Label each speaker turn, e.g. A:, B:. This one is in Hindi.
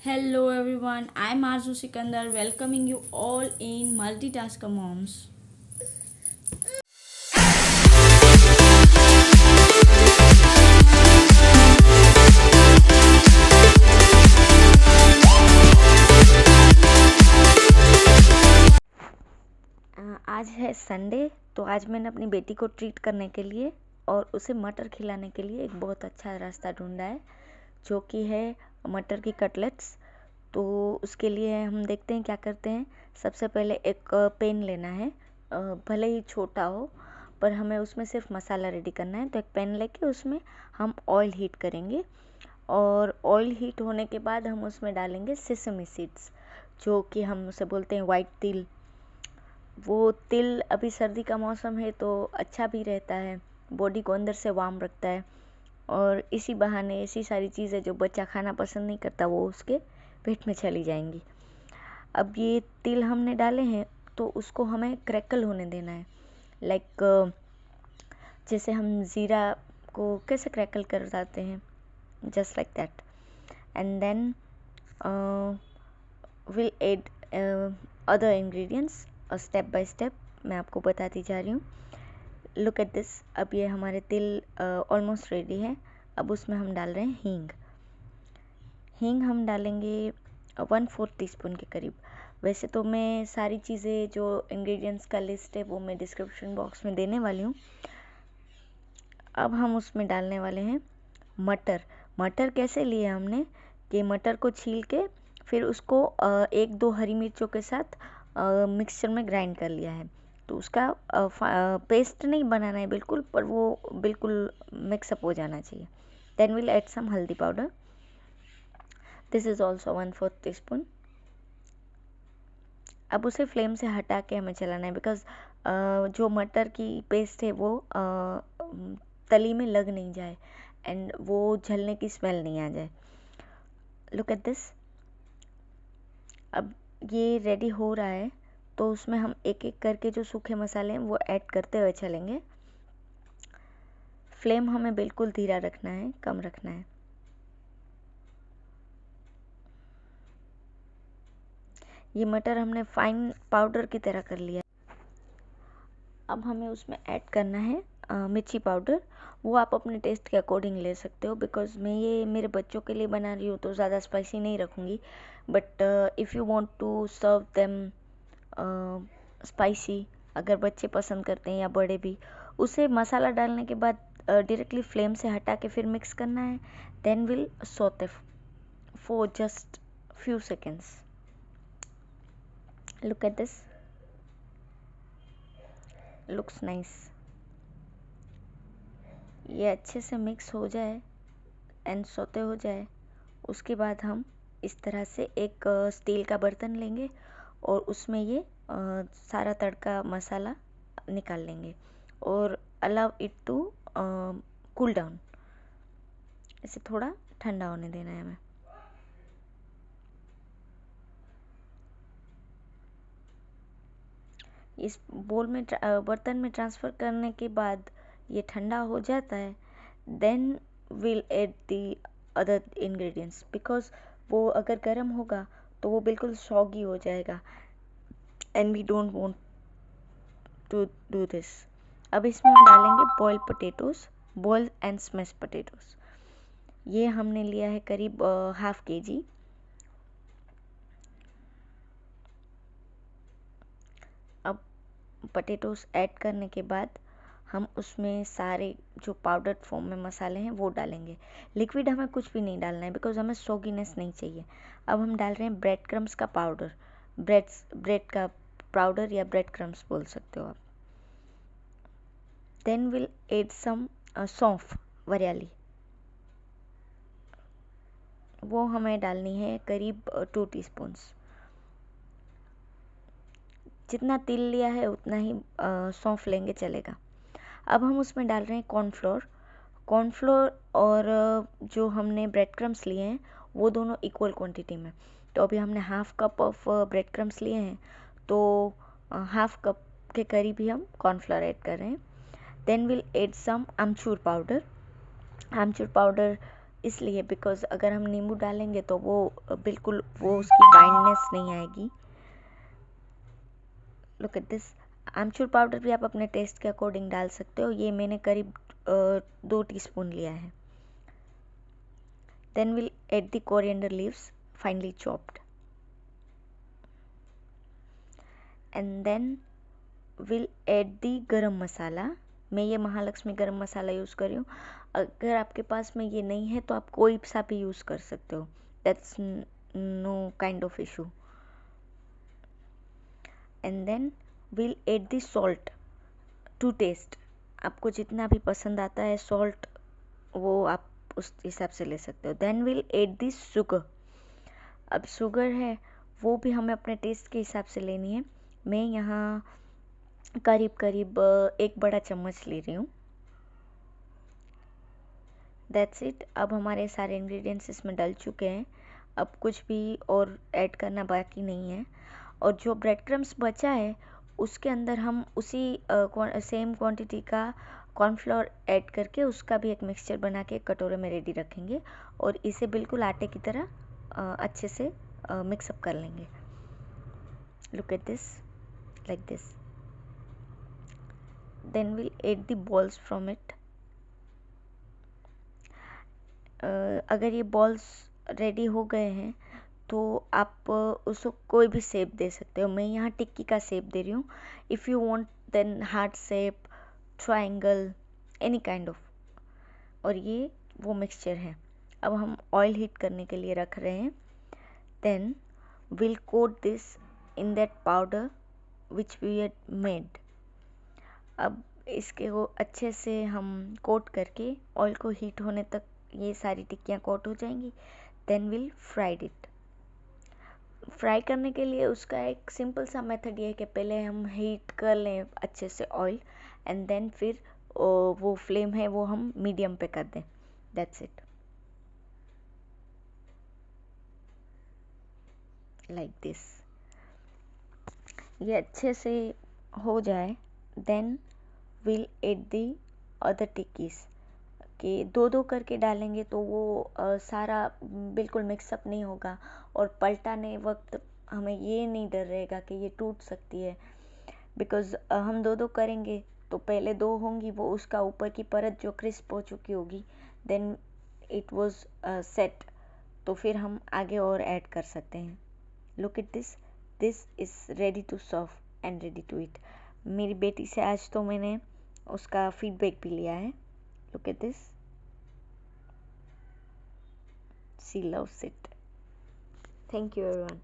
A: Hello everyone, I'm Arzu Sikandar welcoming you all in Multitasker Moms.
B: आज है संडे। तो आज मैंने अपनी बेटी को ट्रीट करने के लिए और उसे मटर खिलाने के लिए एक बहुत अच्छा रास्ता ढूंढा है, जो कि है मटर की कटलेट्स। तो उसके लिए हम देखते हैं क्या करते हैं। सबसे पहले एक पैन लेना है, भले ही छोटा हो, पर हमें उसमें सिर्फ मसाला रेडी करना है। तो एक पैन लेके उसमें हम ऑयल हीट करेंगे और ऑयल हीट होने के बाद हम उसमें डालेंगे सेसमी सीड्स, जो कि हम उसे बोलते हैं वाइट तिल। वो तिल अभी सर्दी का मौसम है तो अच्छा भी रहता है, बॉडी को अंदर से वार्म रखता है और इसी बहाने ऐसी सारी चीज़ें जो बच्चा खाना पसंद नहीं करता वो उसके पेट में चली जाएंगी। अब ये तिल हमने डाले हैं तो उसको हमें क्रैकल होने देना है। लाइक जैसे हम ज़ीरा को कैसे क्रैकल कर जाते हैं, just like that. And then will add other ingredients step by step. मैं आपको बताती जा रही हूँ। Look at this. अब ये हमारे तिल ऑलमोस्ट रेडी है। अब उसमें हम डाल रहे हैं हींग। हींग हम डालेंगे 1/4 टीस्पून के करीब। वैसे तो मैं सारी चीज़ें जो इंग्रेडिएंट्स का लिस्ट है वो मैं डिस्क्रिप्शन बॉक्स में देने वाली हूँ। अब हम उसमें डालने वाले हैं मटर। मटर कैसे लिए हमने कि मटर को छील के फिर उसको एक दो हरी मिर्चों के साथ मिक्सचर में ग्राइंड कर लिया है। तो उसका पेस्ट नहीं बनाना है बिल्कुल, पर वो बिल्कुल मिक्सअप हो जाना चाहिए। देन विल ऐड सम हल्दी powder. This is also 1/4 teaspoon. अब उसे फ्लेम से हटा के हमें चलाना है, बिकॉज जो मटर की पेस्ट है वो तली में लग नहीं जाए एंड वो जलने की स्मेल नहीं आ जाए। Look at this. अब ये रेडी हो रहा है तो उसमें हम एक एक करके जो सूखे मसाले हैं वो ऐड करते हुए चलेंगे। फ्लेम हमें बिल्कुल धीरा रखना है, कम रखना है। ये मटर हमने फाइन पाउडर की तरह कर लिया। अब हमें उसमें ऐड करना है मिर्ची पाउडर। वो आप अपने टेस्ट के अकॉर्डिंग ले सकते हो, बिकॉज मैं ये मेरे बच्चों के लिए बना रही हूँ तो ज़्यादा स्पाइसी नहीं रखूँगी। But if you want to serve them spicy, अगर बच्चे पसंद करते हैं या बड़े भी, उसे मसाला डालने के बाद डायरेक्टली फ्लेम से हटा के फिर मिक्स करना है। Then will saute for just few seconds. Look at this, looks nice. ये अच्छे से मिक्स हो जाए एंड सौते हो जाए, उसके बाद हम इस तरह से एक स्टील का बर्तन लेंगे और उसमें ये सारा तड़का मसाला निकाल लेंगे और allow it to cool down. इसे थोड़ा ठंडा होने देना है हमें। इस बोल में बर्तन में ट्रांसफ़र करने के बाद ये ठंडा हो जाता है। Then will add the other ingredients, because वो अगर गर्म होगा तो वो बिल्कुल सॉगी हो जाएगा and we don't want to do this. अब इसमें हम डालेंगे boiled potatoes, boiled and smash potatoes. ये हमने लिया है करीब ½ kg। अब पोटैटोज ऐड करने के बाद हम उसमें सारे जो पाउडर फॉर्म में मसाले हैं वो डालेंगे। लिक्विड हमें कुछ भी नहीं डालना है, बिकॉज हमें सॉगीनेस नहीं चाहिए। अब हम डाल रहे हैं ब्रेड क्रम्स का पाउडर। ब्रेड का पाउडर या ब्रेड क्रम्स बोल सकते हो आप। देन विल एड सम सौंफ, वरियाली। वो हमें डालनी है करीब 2 टीस्पून्स। जितना तिल लिया है उतना ही सौंफ लेंगे चलेगा। अब हम उसमें डाल रहे हैं कॉर्नफ्लोर। कॉर्नफ्लोर और जो हमने ब्रेड क्रम्स लिए हैं वो दोनों इक्वल क्वांटिटी में। तो अभी हमने ½ कप ऑफ ब्रेड क्रम्स लिए हैं तो ½ कप के करीब ही हम कॉर्नफ्लोर ऐड कर रहे हैं। Then will add some amchur powder. आमचूर पाउडर इसलिए बिकॉज अगर हम नींबू डालेंगे तो वो बिल्कुल वो उसकी बाइंडनेस नहीं आएगी। Look at this. Amchur powder भी आप अपने टेस्ट के अकॉर्डिंग डाल सकते हो। ये मैंने करीब 2 टीस्पून लिया है। Then will add the coriander leaves finally chopped and then will add the garam masala. मैं ये महालक्ष्मी गरम मसाला यूज़ कर रही हूँ। अगर आपके पास में ये नहीं है तो आप कोई सा भी यूज़ कर सकते हो, that's no kind of issue. And then will add the salt to taste. आपको जितना भी पसंद आता है सॉल्ट वो आप उस हिसाब से ले सकते हो। Then will add the sugar. अब शुगर है वो भी हमें अपने टेस्ट के हिसाब से लेनी है। मैं यहाँ करीब करीब 1 बड़ा चम्मच ले रही हूँ। That's it. अब हमारे सारे इंग्रेडिएंट्स इसमें डल चुके हैं। अब कुछ भी और ऐड करना बाकी नहीं है। और जो ब्रेड क्रम्स बचा है उसके अंदर हम उसी सेम क्वांटिटी का कॉर्नफ्लोर ऐड करके उसका भी एक मिक्सचर बना के कटोरे में रेडी रखेंगे और इसे बिल्कुल आटे की तरह अच्छे से मिक्सअप कर लेंगे। Look at this, like this. Then will add the balls from it. अगर ये बॉल्स रेडी हो गए हैं तो आप उसको कोई भी शेप दे सकते हो। मैं यहाँ टिक्की का शेप दे रही हूँ। If you want then heart shape, triangle, any kind of. और ये वो मिक्सचर है। अब हम ऑयल हीट करने के लिए रख रहे हैं। Then will coat this in that powder which we had made. अब इसके को अच्छे से हम कोट करके ऑयल को हीट होने तक ये सारी टिक्कियाँ कोट हो जाएंगी। Then will fried it. Fry करने के लिए उसका एक सिंपल सा मेथड ये है कि पहले हम हीट कर लें अच्छे से ऑयल एंड देन फिर वो फ्लेम है वो हम मीडियम पे कर दें। That's it, like this. ये अच्छे से हो जाए then will add the other tikkis. कि 2-2 करके डालेंगे तो वो सारा बिल्कुल मिक्सअप नहीं होगा और पलटाने वक्त हमें ये नहीं डर रहेगा कि ये टूट सकती है। बिकॉज़ हम 2-2 करेंगे तो पहले 2 होंगी, वो उसका ऊपर की परत जो क्रिस्प हो चुकी होगी, देन इट वाज सेट, तो फिर हम आगे और ऐड कर सकते हैं। Look at this, this is ready to serve and ready to eat. मेरी बेटी से आज तो मैंने उसका फीडबैक भी लिया है। Look at this, she loves it. Thank you everyone.